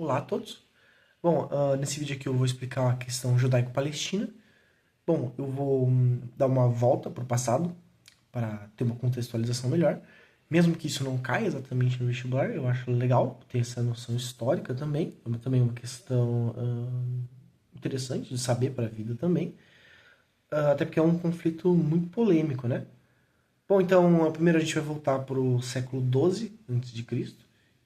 Olá a todos. Bom, nesse vídeo aqui eu vou explicar a questão judaico-palestina. Bom, eu vou dar uma volta para o passado para ter uma contextualização melhor. Mesmo que isso não caia exatamente no vestibular, eu acho legal ter essa noção histórica também. É também uma questão interessante de saber para a vida também. Até porque é um conflito muito polêmico, né? Bom, então, primeiro a gente vai voltar para o século XII a.C.,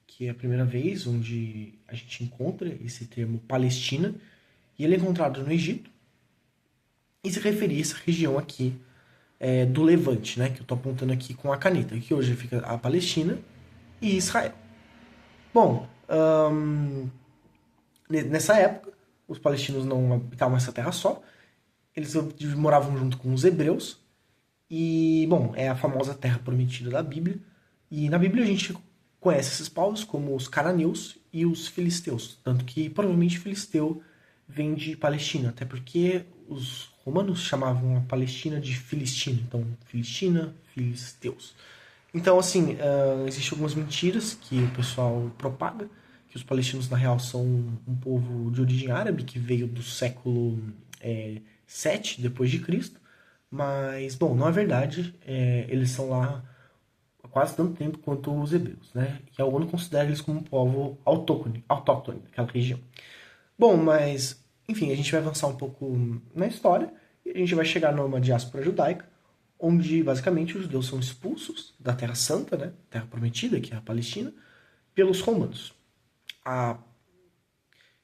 que é a primeira vez onde a gente encontra esse termo Palestina, e ele é encontrado no Egito, e se referia a essa região aqui do Levante, né, que eu estou apontando aqui com a caneta, que hoje fica a Palestina e Israel. Bom, nessa época, os palestinos não habitavam essa terra só, eles moravam junto com os hebreus, e, bom, é a famosa terra prometida da Bíblia, e na Bíblia a gente conhece esses povos como os cananeus e os filisteus, tanto que provavelmente filisteu vem de Palestina, até porque os romanos chamavam a Palestina de Filistina, então Filistina, filisteus. Então, assim, existem algumas mentiras que o pessoal propaga, que os palestinos, na real, são um povo de origem árabe, que veio do século 7 depois de Cristo, mas, bom, não é verdade, eles são lá há quase tanto tempo quanto os hebreus, né? E a ONU considera eles como um povo autóctone daquela região. Bom, mas, enfim, a gente vai avançar um pouco na história e a gente vai chegar numa diáspora judaica, onde basicamente os judeus são expulsos da Terra Santa, né? Terra Prometida, que é a Palestina, pelos romanos.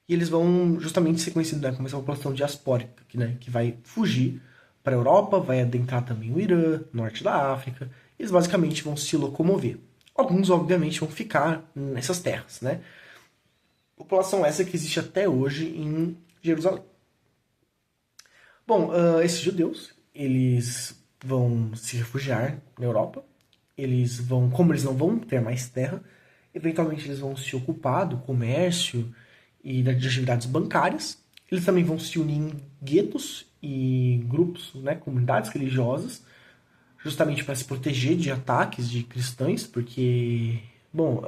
E eles vão justamente ser conhecidos, né, como essa população diaspórica, que vai fugir para a Europa, vai adentrar também o Irã, norte da África. Eles basicamente vão se locomover. Alguns, obviamente, vão ficar nessas terras, né? População essa que existe até hoje em Jerusalém. Bom, esses judeus, eles vão se refugiar na Europa. Como eles não vão ter mais terra, eventualmente eles vão se ocupar do comércio e das atividades bancárias. Eles também vão se unir em guetos e grupos, né, comunidades religiosas, justamente para se proteger de ataques de cristãos, porque, bom,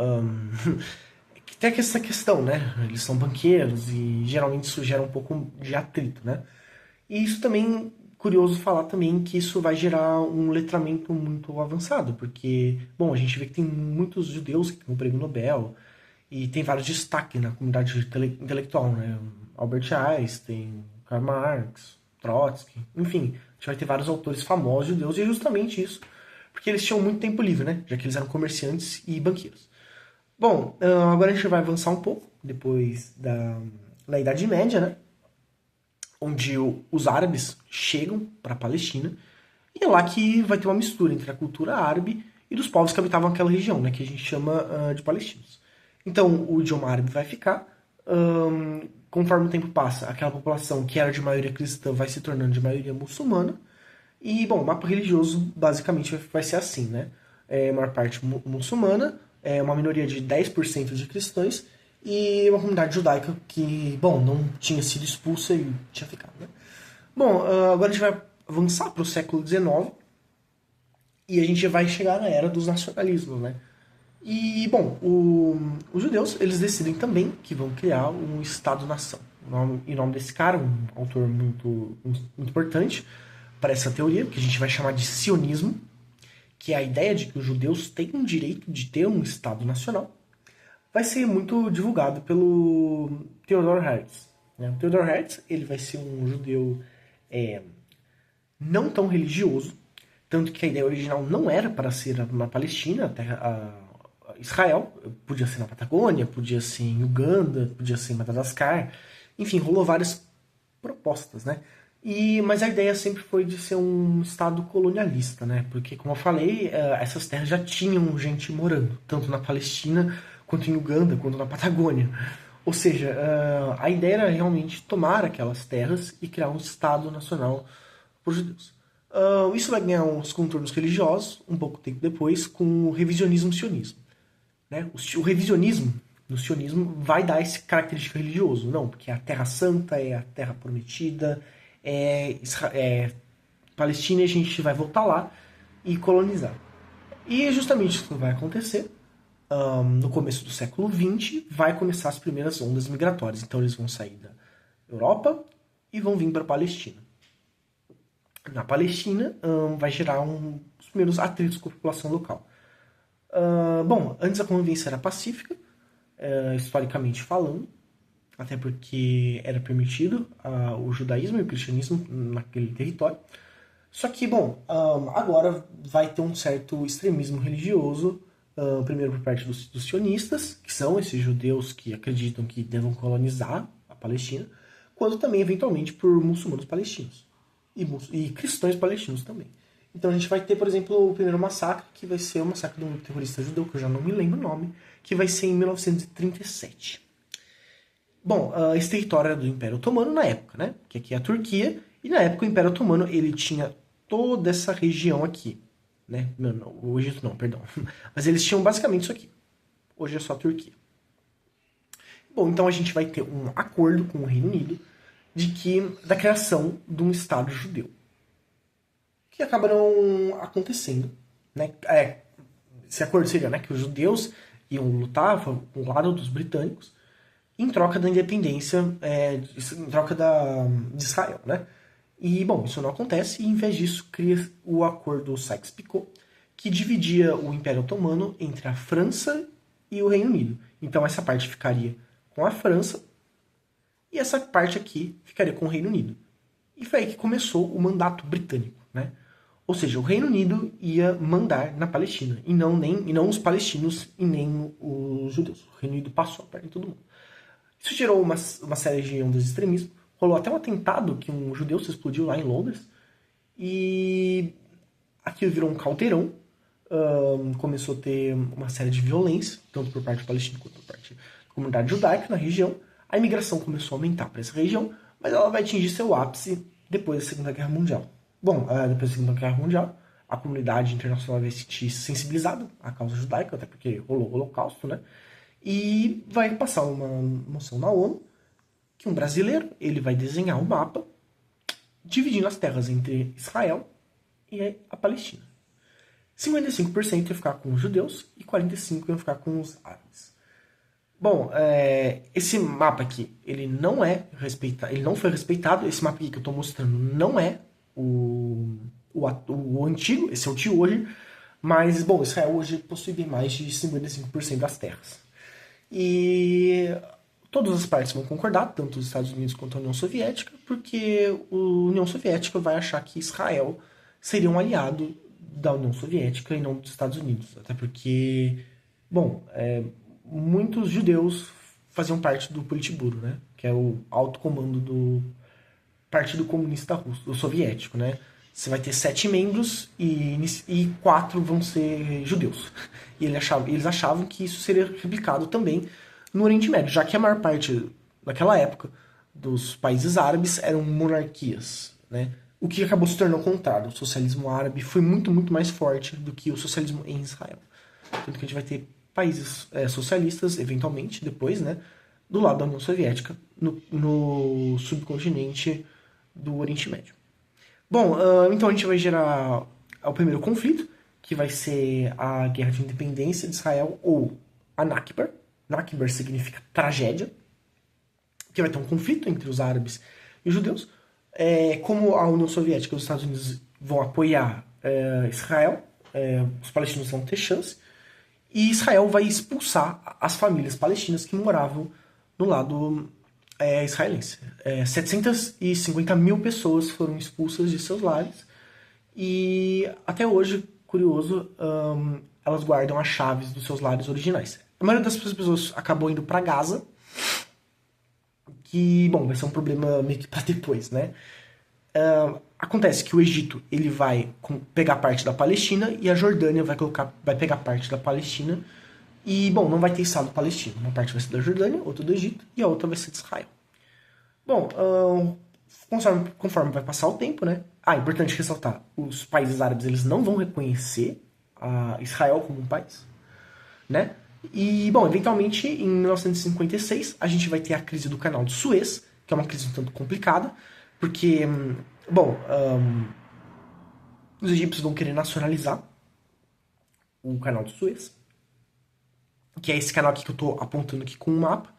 tem essa questão, né? Eles são banqueiros e geralmente isso gera um pouco de atrito, né? E isso também, curioso falar também que isso vai gerar um letramento muito avançado, porque, bom, a gente vê que tem muitos judeus que têm o prêmio Nobel e tem vários destaques na comunidade intelectual, né? Albert Einstein, Karl Marx, Trotsky, enfim, a gente vai ter vários autores famosos judeus e é justamente isso, porque eles tinham muito tempo livre, né? Já que eles eram comerciantes e banqueiros. Bom, agora a gente vai avançar um pouco, depois da Idade Média, né? Onde os árabes chegam para a Palestina, e é lá que vai ter uma mistura entre a cultura árabe e dos povos que habitavam aquela região, né? Que a gente chama de palestinos. Então, o idioma árabe vai ficar, conforme o tempo passa, aquela população que era de maioria cristã vai se tornando de maioria muçulmana, e, bom, o mapa religioso basicamente vai ser assim, né? Maior parte muçulmana, uma minoria de 10% de cristãos e uma comunidade judaica que, bom, não tinha sido expulsa e tinha ficado, né? Bom, agora a gente vai avançar para o século XIX e a gente vai chegar na era dos nacionalismos, né? E, bom, os judeus, eles decidem também que vão criar um Estado-nação. Em nome desse cara, um autor muito importante para essa teoria, que a gente vai chamar de sionismo, que é a ideia de que os judeus têm o direito de ter um Estado nacional, vai ser muito divulgado pelo Theodor Herzl, né? O Theodor Herzl, ele vai ser um judeu não tão religioso, tanto que a ideia original não era para ser na Palestina, Israel, podia ser na Patagônia, podia ser em Uganda, podia ser em Madagascar, enfim, rolou várias propostas, né? Mas a ideia sempre foi de ser um estado colonialista, né? Porque, como eu falei, essas terras já tinham gente morando, tanto na Palestina, quanto em Uganda, quanto na Patagônia. Ou seja, a ideia era realmente tomar aquelas terras e criar um estado nacional para os judeus. Isso vai ganhar uns contornos religiosos, um pouco tempo depois, com o revisionismo sionismo. Né? O revisionismo no sionismo vai dar esse característico religioso. Não, porque é a Terra Santa, é a Terra Prometida, é Palestina e a gente vai voltar lá e colonizar. E é justamente isso que vai acontecer. no começo do século XX, vai começar as primeiras ondas migratórias. Então eles vão sair da Europa e vão vir para a Palestina. Na Palestina, vai gerar os primeiros atritos com a população local. Bom, antes a convivência era pacífica, historicamente falando, até porque era permitido o judaísmo e o cristianismo naquele território. Só que, bom, agora vai ter um certo extremismo religioso, primeiro por parte dos sionistas, que são esses judeus que acreditam que devam colonizar a Palestina, quanto também, eventualmente, por muçulmanos palestinos e cristãos palestinos também. Então a gente vai ter, por exemplo, o primeiro massacre, que vai ser o massacre de um terrorista judeu, que eu já não me lembro o nome, que vai ser em 1937. Bom, esse território era do Império Otomano na época, né? Que aqui é a Turquia, e na época o Império Otomano ele tinha toda essa região aqui, né? Não, o Egito não, perdão. Mas eles tinham basicamente isso aqui. Hoje é só a Turquia. Bom, então a gente vai ter um acordo com o Reino Unido da criação de um Estado judeu. Que acaba não acontecendo, né? Esse acordo seria, né, que os judeus iam lutar ao lado dos britânicos em troca da independência, em troca de Israel, né? E, bom, isso não acontece e, em vez disso, cria o acordo Sykes-Picot, que dividia o Império Otomano entre a França e o Reino Unido. Então, essa parte ficaria com a França e essa parte aqui ficaria com o Reino Unido. E foi aí que começou o mandato britânico, né? Ou seja, o Reino Unido ia mandar na Palestina, e não os palestinos e nem os judeus. O Reino Unido passou a perna de todo mundo. Isso gerou uma série de ondas de extremismo. Rolou até um atentado que um judeu se explodiu lá em Londres. E aquilo virou um caldeirão. Começou a ter uma série de violência, tanto por parte palestina quanto por parte da comunidade judaica na região. A imigração começou a aumentar para essa região, mas ela vai atingir seu ápice depois da Segunda Guerra Mundial. Bom, depois da Segunda Guerra Mundial, a comunidade internacional vai se sentir sensibilizada à causa judaica, até porque rolou o Holocausto, né? E vai passar uma moção na ONU que um brasileiro ele vai desenhar um mapa dividindo as terras entre Israel e a Palestina. 55% ia ficar com os judeus e 45% iam ficar com os árabes. Bom, esse mapa aqui, ele não foi respeitado. Esse mapa aqui que eu estou mostrando não é o antigo, esse é o de hoje. Mas, bom, Israel hoje possui bem mais de 55% das terras. E todas as partes vão concordar, tanto os Estados Unidos quanto a União Soviética, porque a União Soviética vai achar que Israel seria um aliado da União Soviética e não dos Estados Unidos. Até porque, bom, muitos judeus faziam parte do Politburo, né? Que é o alto comando do Partido Comunista Russo, soviético, né? Você vai ter 7 membros e 4 vão ser judeus. E eles achavam que isso seria replicado também no Oriente Médio, já que a maior parte, naquela época, dos países árabes eram monarquias, né? O que acabou se tornando o contrário. O socialismo árabe foi muito, muito mais forte do que o socialismo em Israel. Tanto que a gente vai ter países socialistas, eventualmente, depois, né? Do lado da União Soviética, no subcontinente do Oriente Médio. Bom, então a gente vai gerar o primeiro conflito, que vai ser a Guerra de Independência de Israel, ou a Nakba. Nakba significa tragédia, que vai ter um conflito entre os árabes e os judeus. Como a União Soviética e os Estados Unidos vão apoiar Israel, os palestinos vão ter chance, e Israel vai expulsar as famílias palestinas que moravam no lado israelense. 750 mil pessoas foram expulsas de seus lares e até hoje, curioso, elas guardam as chaves dos seus lares originais. A maioria das pessoas acabou indo para Gaza, que, bom, vai ser um problema meio que para depois, né? Acontece que o Egito ele vai pegar parte da Palestina e a Jordânia vai pegar parte da Palestina. E, bom, não vai ter Estado palestino. Uma parte vai ser da Jordânia, outra do Egito e a outra vai ser de Israel. Bom, conforme vai passar o tempo, né? Importante ressaltar, os países árabes eles não vão reconhecer Israel como um país, né? E, bom, eventualmente, em 1956, a gente vai ter a crise do Canal de Suez, que é uma crise um tanto complicada, porque, bom, os egípcios vão querer nacionalizar o Canal de Suez. que é esse canal aqui que eu tô apontando aqui com o mapa,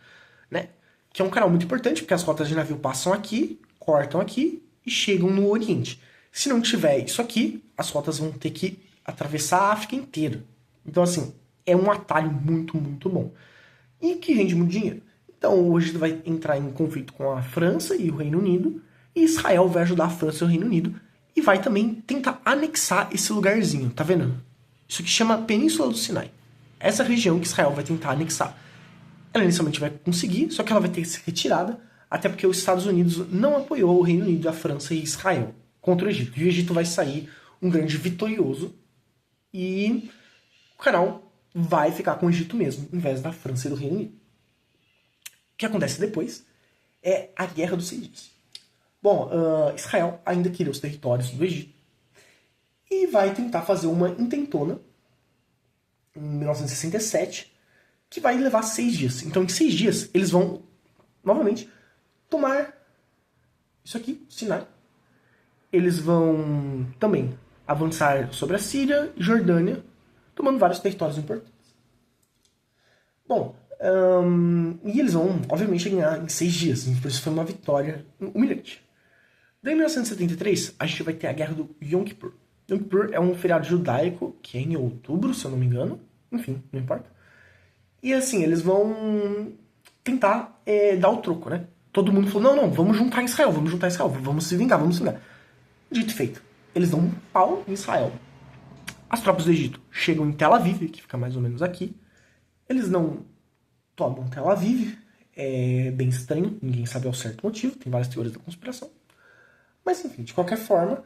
né? Que é um canal muito importante, porque as rotas de navio passam aqui, cortam aqui e chegam no Oriente. Se não tiver isso aqui, as rotas vão ter que atravessar a África inteira. Então, assim, é um atalho muito, muito bom. E que rende muito dinheiro. Então, hoje vai entrar em conflito com a França e o Reino Unido, e Israel vai ajudar a França e o Reino Unido, e vai também tentar anexar esse lugarzinho, tá vendo? Isso que chama Península do Sinai. Essa região que Israel vai tentar anexar. Ela inicialmente vai conseguir, só que ela vai ter que ser retirada, até porque os Estados Unidos não apoiou o Reino Unido, a França e Israel contra o Egito. E o Egito vai sair um grande vitorioso, e o canal vai ficar com o Egito mesmo, em vez da França e do Reino Unido. O que acontece depois é a Guerra dos 6 Dias. Bom, Israel ainda queria os territórios do Egito e vai tentar fazer uma intentona em 1967 que vai levar 6 dias. Então, em 6 dias, eles vão, novamente, tomar isso aqui, Sinai. Eles vão também avançar sobre a Síria e Jordânia, tomando vários territórios importantes. Bom, e eles vão, obviamente, ganhar em 6 dias. Por isso foi uma vitória humilhante. Daí, em 1973, a gente vai ter a Guerra do Yom Kippur. Yom Kippur é um feriado judaico, que é em outubro, se eu não me engano. Enfim, não importa. E assim, eles vão tentar dar o troco, né? Todo mundo falou, não, vamos juntar Israel, vamos se vingar, vamos se vingar. Dito e feito. Eles dão um pau em Israel. As tropas do Egito chegam em Tel Aviv, que fica mais ou menos aqui. Eles não tomam Tel Aviv. É bem estranho, ninguém sabe ao certo motivo, tem várias teorias da conspiração. Mas enfim, de qualquer forma,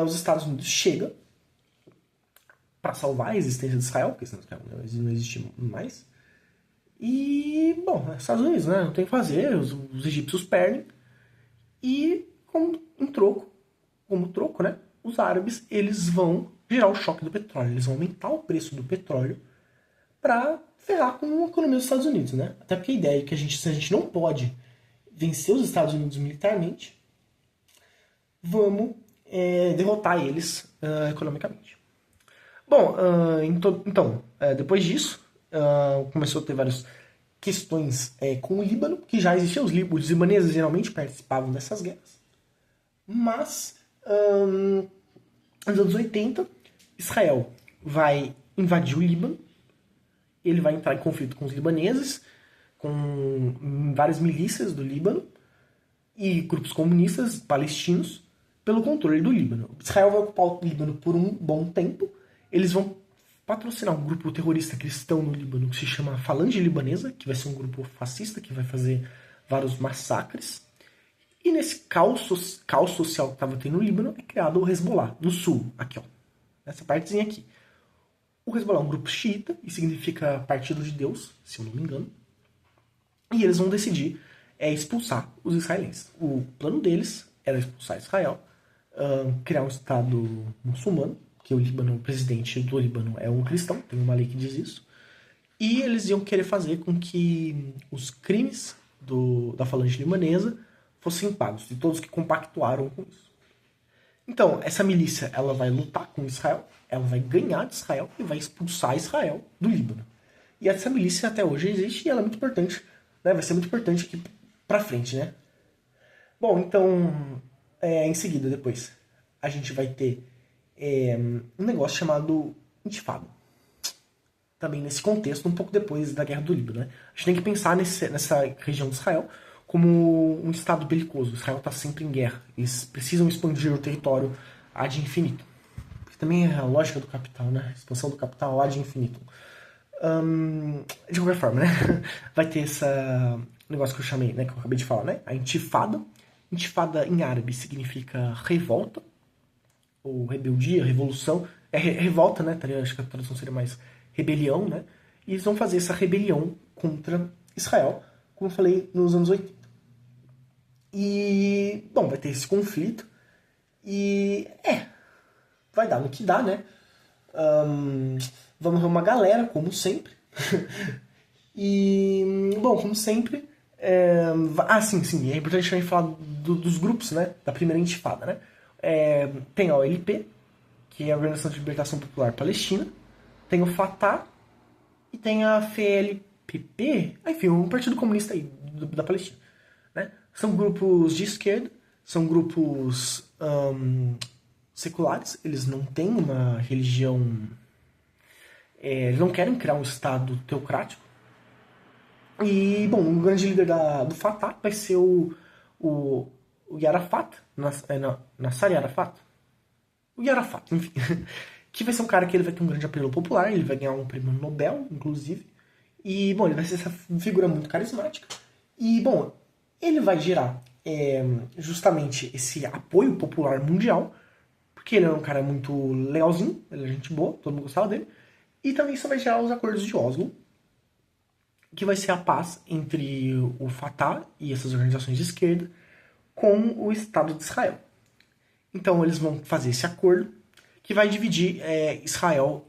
os Estados Unidos chegam para salvar a existência de Israel, porque senão Israel não existe mais. E, bom, Estados Unidos, né? Não tem o que fazer, os egípcios perdem. E, como troco, né? Os árabes, eles vão gerar o choque do petróleo. Eles vão aumentar o preço do petróleo para ferrar com a economia dos Estados Unidos, né? Até porque a ideia é que se a gente não pode vencer os Estados Unidos militarmente, vamos derrotar eles economicamente. Bom, então, depois disso, começou a ter várias questões com o Líbano, que já existiam, os libaneses geralmente participavam dessas guerras. Mas, nos anos 80, Israel vai invadir o Líbano, ele vai entrar em conflito com os libaneses, com várias milícias do Líbano e grupos comunistas palestinos pelo controle do Líbano. Israel vai ocupar o Líbano por um bom tempo. Eles vão patrocinar um grupo terrorista cristão no Líbano que se chama Falange Libanesa, que vai ser um grupo fascista que vai fazer vários massacres. E nesse caos social que estava tendo no Líbano é criado o Hezbollah, no sul, aqui ó, nessa partezinha aqui. O Hezbollah é um grupo xiita, e significa Partido de Deus, se eu não me engano. E eles vão decidir expulsar os israelenses. O plano deles era expulsar Israel, criar um Estado muçulmano, que o presidente do Líbano é um cristão, tem uma lei que diz isso. E eles iam querer fazer com que os crimes da falange libanesa fossem pagos, de todos que compactuaram com isso. Então, essa milícia ela vai lutar com Israel, ela vai ganhar de Israel e vai expulsar Israel do Líbano. E essa milícia até hoje existe e ela é muito importante, né? Vai ser muito importante aqui pra frente, né? Bom, então, em seguida, depois, a gente vai ter um negócio chamado Intifada. Também nesse contexto, um pouco depois da Guerra do Líbano, né? A gente tem que pensar nessa região de Israel como um estado belicoso. Israel está sempre em guerra. Eles precisam expandir o território ad infinitum. Porque também é a lógica do capital, né? A expansão do capital ad infinitum. De qualquer forma, né? Vai ter esse negócio que eu chamei, né? Que eu acabei de falar, né? A intifada. Intifada em árabe significa revolta, ou rebeldia, revolução. Revolta, né? Acho que a tradução seria mais rebelião, né? E eles vão fazer essa rebelião contra Israel, como eu falei, nos anos 80. E, bom, vai ter esse conflito. E, vai dar no que dá, né? Vamos ver uma galera, como sempre. E, bom, como sempre... sim, é importante também falar dos grupos, né? Da primeira intifada, né? Tem a OLP, que é a Organização de Libertação Popular Palestina. Tem o Fatah, e tem a FLPP, enfim, um partido comunista aí da Palestina. Né? São grupos de esquerda, são grupos seculares, eles não têm uma religião, eles não querem criar um Estado teocrático. E, bom, o grande líder do Fatah vai ser o Arafat, Nasser Arafat, o Arafat, enfim, que vai ser um cara que ele vai ter um grande apelo popular, ele vai ganhar um prêmio Nobel, inclusive, e, bom, ele vai ser essa figura muito carismática, e, bom, ele vai gerar justamente esse apoio popular mundial, porque ele é um cara muito legalzinho, ele é gente boa, todo mundo gostava dele, e também isso vai gerar os acordos de Oslo, que vai ser a paz entre o Fatah e essas organizações de esquerda com o Estado de Israel. Então eles vão fazer esse acordo que vai dividir Israel,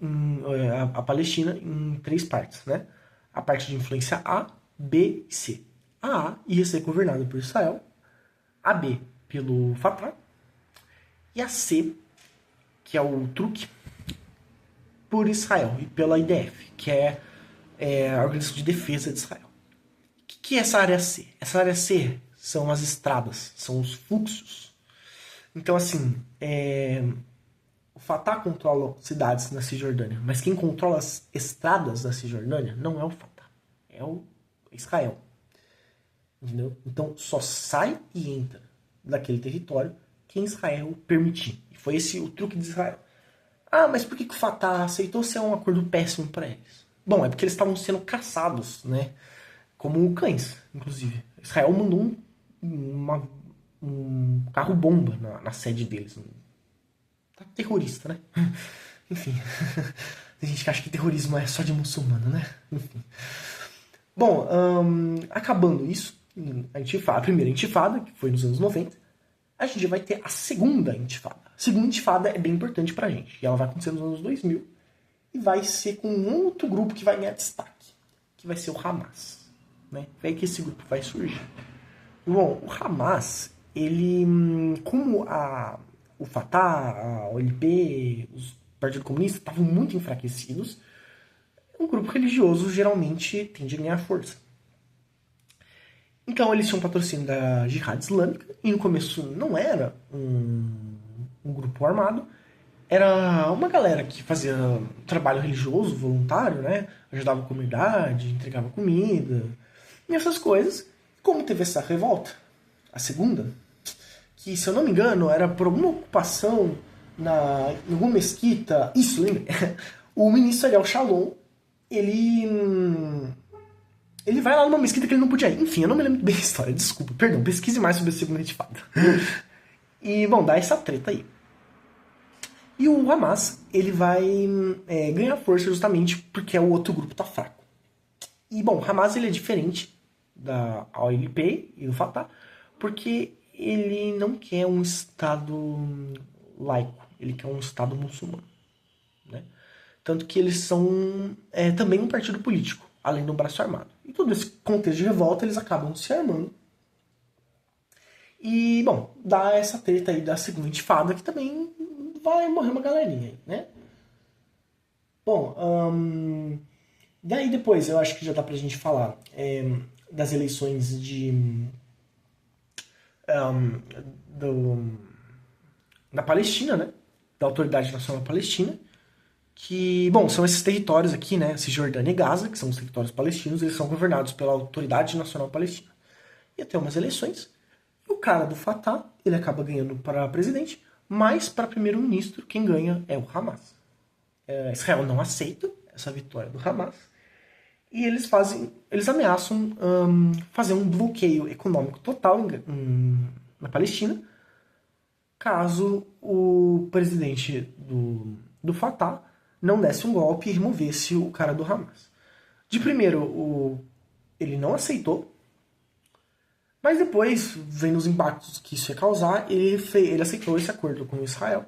a Palestina, em 3 partes. Né? A parte de influência A, B e C. A A ia ser governada por Israel, a B pelo Fatah e a C, que é o truque, por Israel e pela IDF, que é a Organização de Defesa de Israel. O que é essa área C? Essa área C são as estradas, são os fluxos. Então, assim, o Fatah controla cidades na Cisjordânia, mas quem controla as estradas da Cisjordânia não é o Fatah, é o Israel. Entendeu? Então, só sai e entra daquele território quem Israel permitir. E foi esse o truque de Israel. Ah, mas por que o Fatah aceitou se é um acordo péssimo para eles? Bom, é porque eles estavam sendo caçados, né? Como cães, inclusive. Israel mandou um carro-bomba na sede deles. Tá terrorista, né? Enfim. Tem gente que acha que terrorismo é só de muçulmano, né? Enfim. Bom, acabando isso, a primeira intifada, que foi nos anos 90, a gente vai ter a segunda intifada. A segunda intifada é bem importante pra gente. E ela vai acontecer nos anos 2000. E vai ser com um outro grupo que vai ganhar destaque, que vai ser o Hamas. Né? É aí que esse grupo vai surgir. Bom, o Hamas, ele, como o Fatah, a OLP, os partidos comunistas estavam muito enfraquecidos, um grupo religioso geralmente tende a ganhar força. Então eles tinham patrocínio da Jihad Islâmica, e no começo não era um grupo armado, era uma galera que fazia trabalho religioso, voluntário, né? Ajudava a comunidade, entregava comida e essas coisas. Como teve essa revolta, a segunda, que se eu não me engano era por alguma ocupação em alguma mesquita, isso, lembra? O ministro Ariel Shalom, ele vai lá numa mesquita que ele não podia ir. Enfim, eu não me lembro bem a história, desculpa, perdão, pesquise mais sobre a segunda intifada. E, bom, dá essa treta aí. E o Hamas, ele vai ganhar força justamente porque o outro grupo tá fraco. E, bom, o Hamas ele é diferente da OLP e do Fatah, porque ele não quer um Estado laico, ele quer um Estado muçulmano. Né? Tanto que eles são também um partido político, além do braço armado. E todo esse contexto de revolta, eles acabam se armando. E, bom, dá essa treta aí da segunda intifada, que também vai morrer uma galerinha aí, né? Bom, daí depois eu acho que já dá pra gente falar das eleições da Palestina, né? Da Autoridade Nacional Palestina, que, bom, são esses territórios aqui, né? Cisjordânia e Gaza, que são os territórios palestinos, eles são governados pela Autoridade Nacional Palestina. Ia ter umas eleições, e o cara do Fatah, ele acaba ganhando para presidente, mas para primeiro-ministro, quem ganha é o Hamas. Israel não aceita essa vitória do Hamas, e eles ameaçam fazer um bloqueio econômico total na Palestina, caso o presidente do Fatah não desse um golpe e removesse o cara do Hamas. De primeiro, ele não aceitou, mas depois, vendo os impactos que isso ia causar, ele aceitou esse acordo com Israel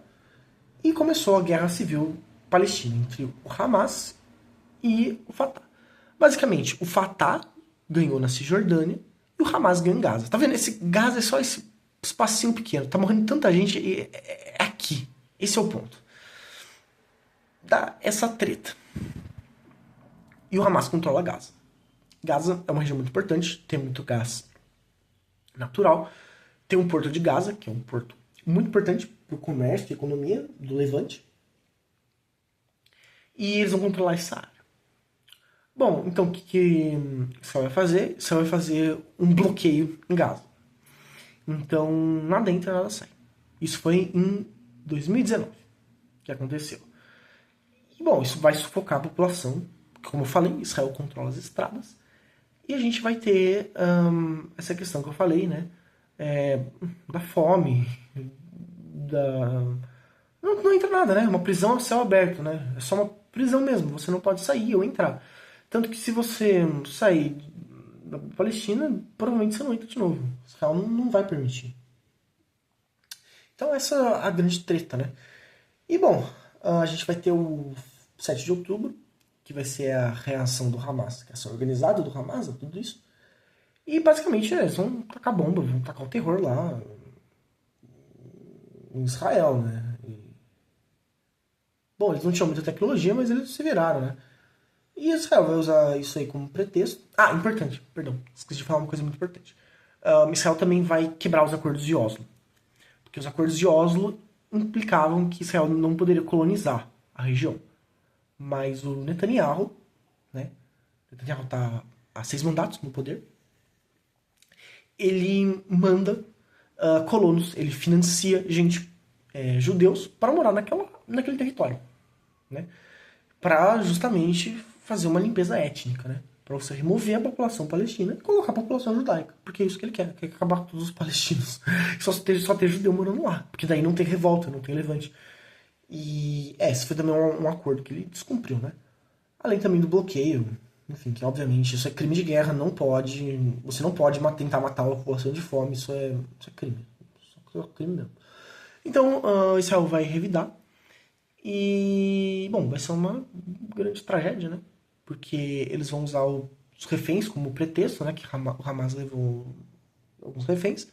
e começou a guerra civil palestina entre o Hamas e o Fatah. Basicamente, o Fatah ganhou na Cisjordânia e o Hamas ganhou em Gaza. Tá vendo? Esse Gaza é só esse espacinho pequeno. Tá morrendo tanta gente e é aqui. Esse é o ponto. Dá essa treta. e o Hamas controla Gaza. Gaza é uma região muito importante, tem muito gás natural, tem um porto de Gaza, que é um porto muito importante para o comércio e economia do Levante, e eles vão controlar essa área. Bom, então o que Israel vai fazer? Israel vai fazer um bloqueio em Gaza. Então, nada entra, nada sai. Isso foi em 2019 que aconteceu. E, bom, isso vai sufocar a população. Como eu falei, Israel controla as estradas. E a gente vai ter essa questão que eu falei, né? Da fome, da... Não entra nada, né? Uma prisão a céu aberto, né? É só uma prisão mesmo, você não pode sair ou entrar. Tanto que se você sair da Palestina, provavelmente você não entra de novo. Israel não vai permitir. Então essa é a grande treta, né? E bom, a gente vai ter o 7 de outubro, que vai ser a reação do Hamas, que é a ação organizada do Hamas, tudo isso. E basicamente eles vão tacar bomba, vão tacar o terror lá em Israel, né? Bom, eles não tinham muita tecnologia, mas eles se viraram, né? E Israel vai usar isso aí como pretexto. Ah, importante, perdão, esqueci de falar uma coisa muito importante. Israel também vai quebrar os acordos de Oslo. Porque os acordos de Oslo implicavam que Israel não poderia colonizar a região. Mas o Netanyahu, né? Netanyahu está há 6 mandatos no poder. Ele manda colonos, ele financia gente, judeus, para morar naquele território, né? Para justamente fazer uma limpeza étnica, né? Para você remover a população palestina e colocar a população judaica. Porque é isso que ele quer acabar com todos os palestinos. Só ter judeu morando lá. Porque daí não tem revolta, não tem levante. E esse foi também um acordo que ele descumpriu, né? Além também do bloqueio, enfim, que obviamente isso é crime de guerra, não pode. Você não pode tentar matar uma população de fome, isso é crime. Isso é crime mesmo. Então, Israel vai revidar. E, bom, vai ser uma grande tragédia, né? Porque eles vão usar os reféns como pretexto, né? Que o Hamas levou alguns reféns.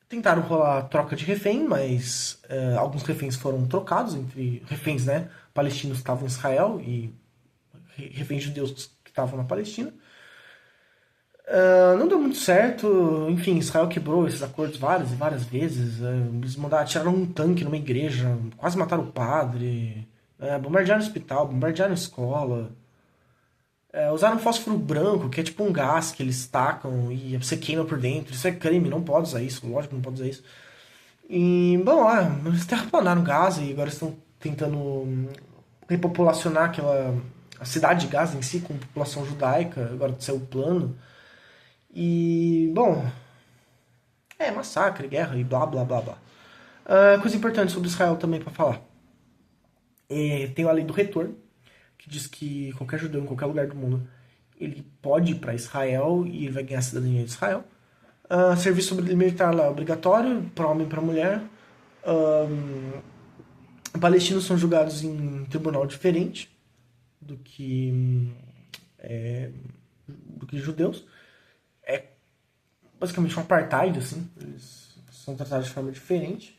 Tentaram rolar troca de refém, mas alguns reféns foram trocados entre reféns, né? Palestinos que estavam em Israel e reféns judeus que estavam na Palestina. Não deu muito certo, enfim, Israel quebrou esses acordos várias e várias vezes. Eles tiraram um tanque numa igreja, quase mataram o padre, bombardearam o hospital, bombardearam a escola. Usaram fósforo branco, que é tipo um gás que eles tacam e você queima por dentro. Isso é crime, não pode usar isso, lógico que não pode usar isso. E, bom, eles terraplanaram Gaza e agora estão tentando repopulacionar a cidade de Gaza em si com população judaica, agora saiu o plano. E, bom, massacre, guerra e blá blá blá blá. Coisa importante sobre Israel também para falar. Tem a lei do retorno, que diz que qualquer judeu em qualquer lugar do mundo ele pode ir para Israel e ele vai ganhar a cidadania de Israel. Serviço militar lá é obrigatório para homem e para mulher. Palestinos são julgados em tribunal diferente do que judeus. É basicamente um apartheid, assim. Eles são tratados de forma diferente.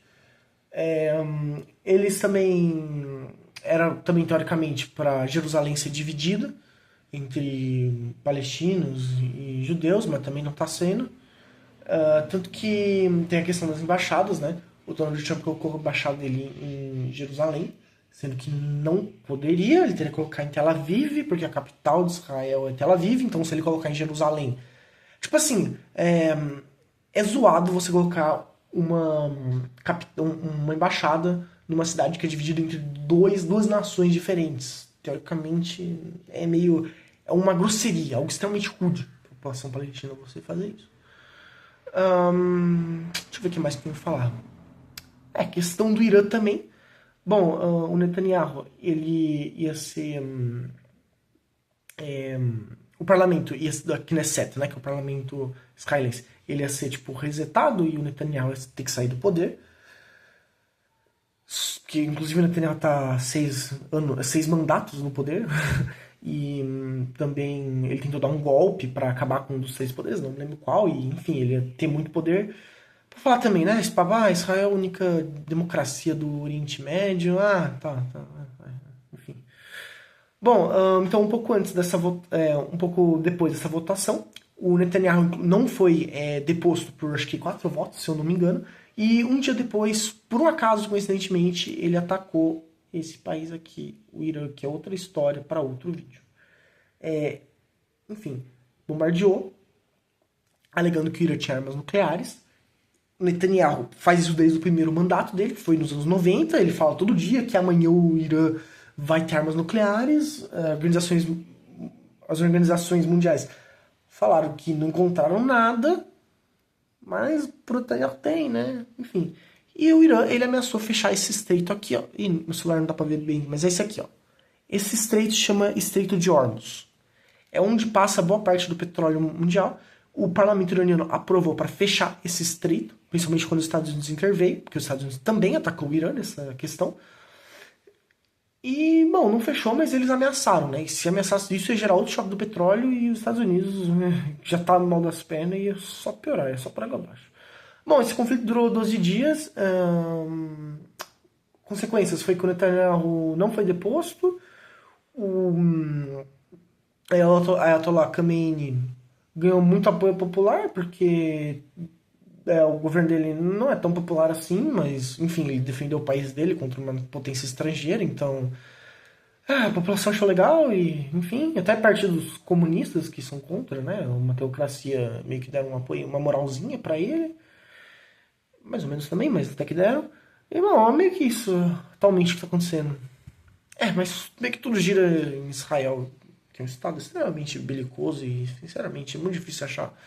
Eles também era também teoricamente para Jerusalém ser dividida entre palestinos e judeus, mas também não está sendo. Tanto que tem a questão das embaixadas, né? O Donald Trump colocou a embaixada dele em Jerusalém, sendo que não poderia, ele teria que colocar em Tel Aviv, porque a capital de Israel é Tel Aviv, então se ele colocar em Jerusalém... Tipo assim, é zoado você colocar uma embaixada numa cidade que é dividida entre duas nações diferentes. Teoricamente, é uma grosseria, algo extremamente rude para a população palestina você fazer isso. Deixa eu ver o que mais que eu tenho que falar. Questão do Irã também. Bom, o Netanyahu, ele ia ser... o parlamento ia ser da Knesset, né, que é o parlamento israelense, ele ia ser, tipo, resetado e o Netanyahu ia ter que sair do poder. Que, inclusive, o Netanyahu tá 6 mandatos no poder. E também ele tentou dar um golpe para acabar com um dos 3 poderes, não me lembro qual, e enfim, ele ia ter muito poder. Pra falar também, né? Israel é a única democracia do Oriente Médio. Tá. Enfim. Bom, então um pouco antes dessa um pouco depois dessa votação, o Netanyahu não foi deposto por acho que 4 votos, se eu não me engano, e um dia depois, por um acaso, coincidentemente, ele atacou esse país aqui, o Irã, que é outra história para outro vídeo. Enfim, bombardeou, alegando que o Irã tinha armas nucleares. O Netanyahu faz isso desde o primeiro mandato dele, que foi nos anos 90. Ele fala todo dia que amanhã o Irã vai ter armas nucleares. As organizações mundiais falaram que não encontraram nada, mas o Netanyahu tem, né? Enfim. E o Irã, ele ameaçou fechar esse estreito aqui, ó. E no celular não dá pra ver bem, mas é esse aqui, ó. Esse estreito chama Estreito de Hormuz. É onde passa boa parte do petróleo mundial. O parlamento iraniano aprovou para fechar esse estreito, principalmente quando os Estados Unidos interveio, porque os Estados Unidos também atacou o Irã nessa questão. E, bom, não fechou, mas eles ameaçaram, né? E se ameaçasse isso, ia gerar outro choque do petróleo e os Estados Unidos, né, já tá no mal das pernas, ia só piorar, ia só por água abaixo. Bom, esse conflito durou 12 dias. Consequências foi que o Netanyahu não foi deposto. O Ayatollah Khamenei ganhou muito apoio popular, porque o governo dele não é tão popular assim, mas, enfim, ele defendeu o país dele contra uma potência estrangeira, então a população achou legal e, enfim, até partidos comunistas que são contra, né, uma teocracia, meio que deram um apoio, uma moralzinha pra ele, mais ou menos também, mas até que deram. E, bom, meio que isso atualmente que tá acontecendo. Mas meio que tudo gira em Israel, que é um estado extremamente belicoso e, sinceramente, é muito difícil achar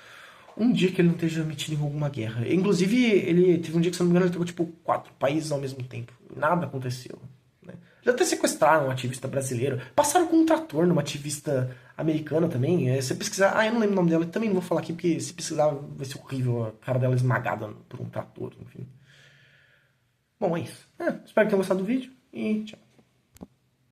um dia que ele não esteja metido em alguma guerra. Inclusive, ele teve um dia que, se não me engano, ele tocou tipo 4 países ao mesmo tempo. Nada aconteceu. Né? Já até sequestraram um ativista brasileiro. Passaram com um trator numa ativista americana também. Se pesquisar. Eu não lembro o nome dela. Também não vou falar aqui, porque se pesquisar vai ser horrível a cara dela esmagada por um trator. Enfim. Bom, é isso. Espero que tenham gostado do vídeo e tchau.